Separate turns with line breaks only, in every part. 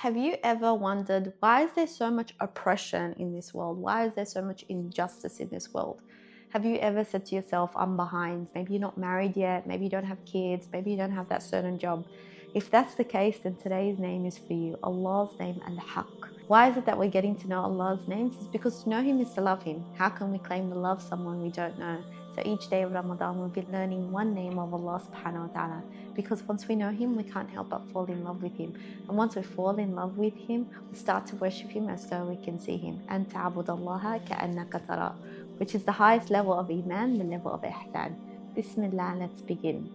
Have you ever wondered why is there so much oppression in this world? Why is there so much injustice in this world? Have you ever said to yourself, I'm behind? Maybe you're not married yet, maybe you don't have kids, maybe you don't have that certain job. If that's the case, then today's name is for you. Allah's name, Al-Haqq. Why is it that we're getting to know Allah's names? It's because to know Him is to love Him. How can we claim to love someone we don't know? So each day of Ramadan, we'll be learning one name of Allah subhanahu wa ta'ala. Because once we know Him, we can't help but fall in love with Him. And once we fall in love with Him, we start to worship Him as though we can see Him. أَن تَعْبُدَ اللَّهَ كَأَنَّكَ تَرَاهُ, which is the highest level of Iman, the level of Ihsan. Bismillah, let's begin.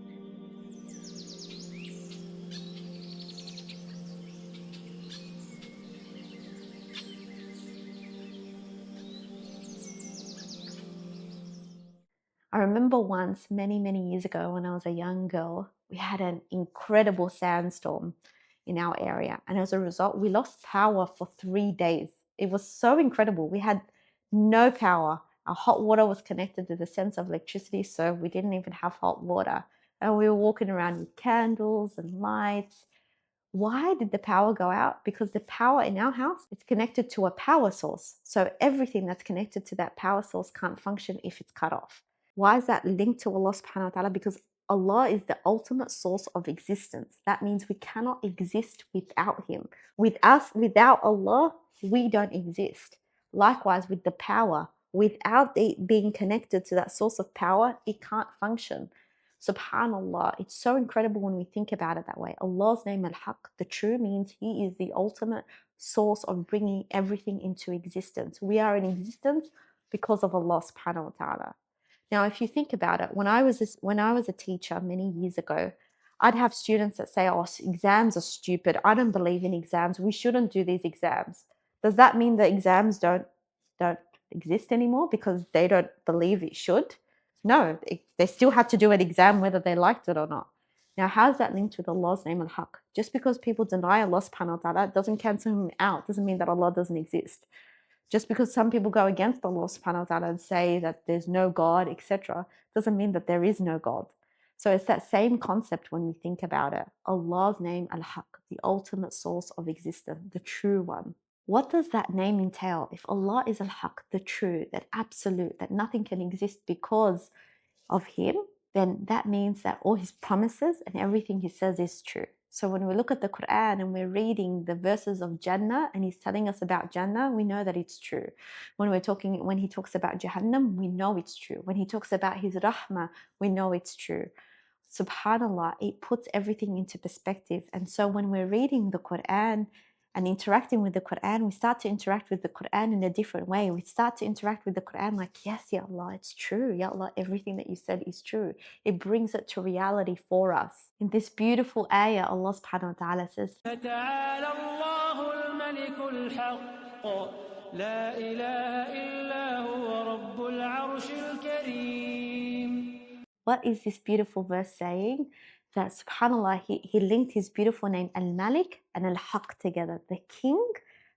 I remember once, many years ago, when I was a young girl, we had an incredible sandstorm in our area. And as a result, we lost power for 3 days. It was so incredible. We had no power. Our hot water was connected to the sense of electricity, so we didn't even have hot water. And we were walking around with candles and lights. Why did the power go out? Because the power in our house is connected to a power source. So everything that's connected to that power source can't function if it's cut off. Why is that linked to Allah subhanahu wa ta'ala? Because Allah is the ultimate source of existence. That means we cannot exist without Him. Without Allah, we don't exist. Likewise with the power, without it being connected to that source of power, it can't function. Subhanallah, it's so incredible when we think about it that way. Allah's name Al-Haqq, the true, means He is the ultimate source of bringing everything into existence. We are in existence because of Allah subhanahu wa ta'ala. Now, if you think about it, when I was a teacher many years ago, I'd have students that say, oh, exams are stupid. I don't believe in exams. We shouldn't do these exams. Does that mean that exams don't exist anymore because they don't believe it should? No, they still had to do an exam whether they liked it or not. Now, how's that linked with Allah's name Al-Haqq? Just because people deny Allah subhanahu wa ta'ala doesn't cancel Him out, doesn't mean that Allah doesn't exist. Just because some people go against Allah subhanahu wa ta'ala and say that there's no God, etc., doesn't mean that there is no God. So it's that same concept when we think about it. Allah's name Al-Haqq, the ultimate source of existence, the true one. What does that name entail? If Allah is Al-Haqq, the true, that absolute, that nothing can exist because of Him, then that means that all His promises and everything He says is true. So when we look at the Quran and we're reading the verses of Jannah and He's telling us about Jannah, we know that it's true. When He talks about Jahannam, we know it's true. When He talks about His Rahmah, we know it's true. Subhanallah, it puts everything into perspective. And so when we're reading the Quran and interacting with the Quran, we start to interact with the Quran in a different way. We start to interact with the Quran like, yes, Ya Allah, it's true. Ya Allah, everything that you said is true. It brings it to reality for us. In this beautiful ayah, Allah subhanahu wa ta'ala says,
فتعالى الله الملك الحق لا إله إلا هو رب العرش الكريم.
what is this beautiful verse saying? That subhanAllah, he linked his beautiful name Al-Malik and Al-Haqq together, the king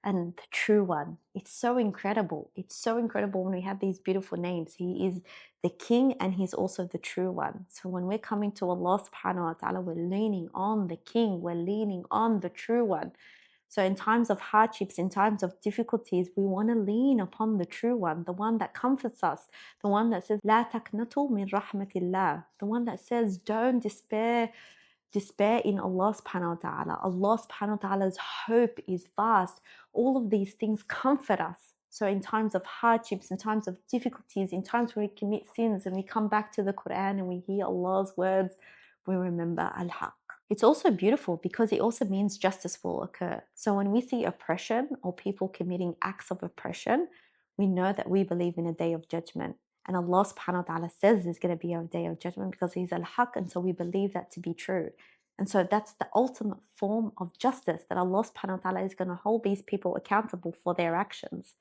and the true one. It's so incredible. It's so incredible when we have these beautiful names. He is the king and he's also the true one. So when we're coming to Allah subhanahu wa ta'ala, we're leaning on the king, we're leaning on the true one. So in times of hardships, in times of difficulties, we want to lean upon the true one, the one that comforts us, the one that says, "La taqnatu min rahmatillah," the one that says, don't despair in Allah subhanahu wa ta'ala. Allah subhanahu wa ta'ala's hope is vast. All of these things comfort us. So in times of hardships, in times of difficulties, in times when we commit sins and we come back to the Quran and we hear Allah's words, we remember Al-Haqq. It's also beautiful because it also means justice will occur. So when we see oppression or people committing acts of oppression, we know that we believe in a day of judgment. And Allah subhanahu wa ta'ala says there's going to be a day of judgment because He's Al-Haqq, and so we believe that to be true. And so that's the ultimate form of justice, that Allah subhanahu wa ta'ala is going to hold these people accountable for their actions.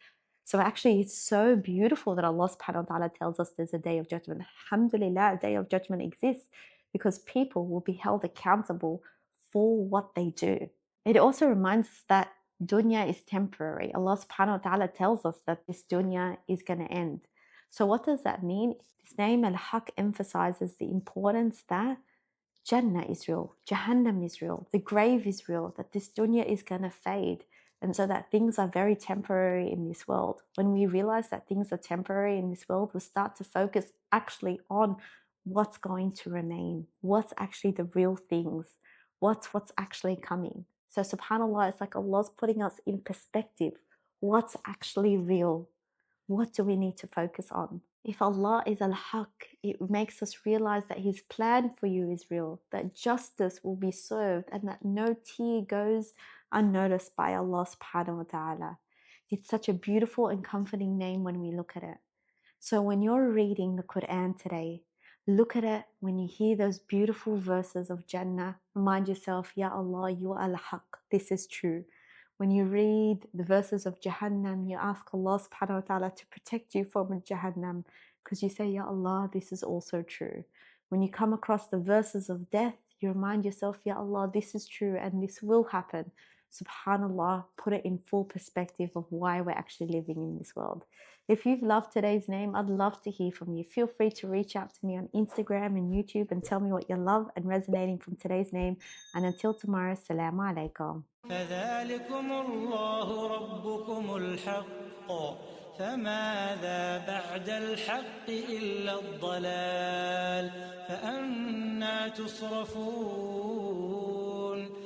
So actually it's so beautiful that Allah subhanahu wa ta'ala tells us there's a day of judgment. Alhamdulillah, a day of judgment exists because people will be held accountable for what they do. It also reminds us that dunya is temporary. Allah subhanahu wa ta'ala tells us that this dunya is going to end. So what does that mean? This name Al-Haqq emphasizes the importance that Jannah is real, Jahannam is real, the grave is real, that this dunya is going to fade. And so that things are very temporary in this world. When we realize that things are temporary in this world, we start to focus actually on what's going to remain, what's actually the real things, what's actually coming. So subhanAllah, it's like Allah's putting us in perspective. What's actually real? What do we need to focus on? If Allah is Al-Haqq, it makes us realize that His plan for you is real, that justice will be served, and that no tear goes unnoticed by Allah subhanahu wa ta'ala. It's such a beautiful and comforting name when we look at it. So when you're reading the Quran today, look at it. When you hear those beautiful verses of Jannah, remind yourself, Ya Allah, you are Al-Haqq. This is true. When you read the verses of Jahannam, you ask Allah subhanahu wa ta'ala to protect you from Jahannam, because you say, Ya Allah, this is also true. When you come across the verses of death, you remind yourself, Ya Allah, this is true and this will happen. Subhanallah, put it in full perspective of why we're actually living in this world. If you've loved today's name, I'd love to hear from you. Feel free to reach out to me on Instagram and YouTube and tell me what you love and resonating from today's name. And until tomorrow, Assalamu alaikum.
فذلكم الله ربكم الحق فماذا بعد الحق إلا الضلال فأنى تصرفون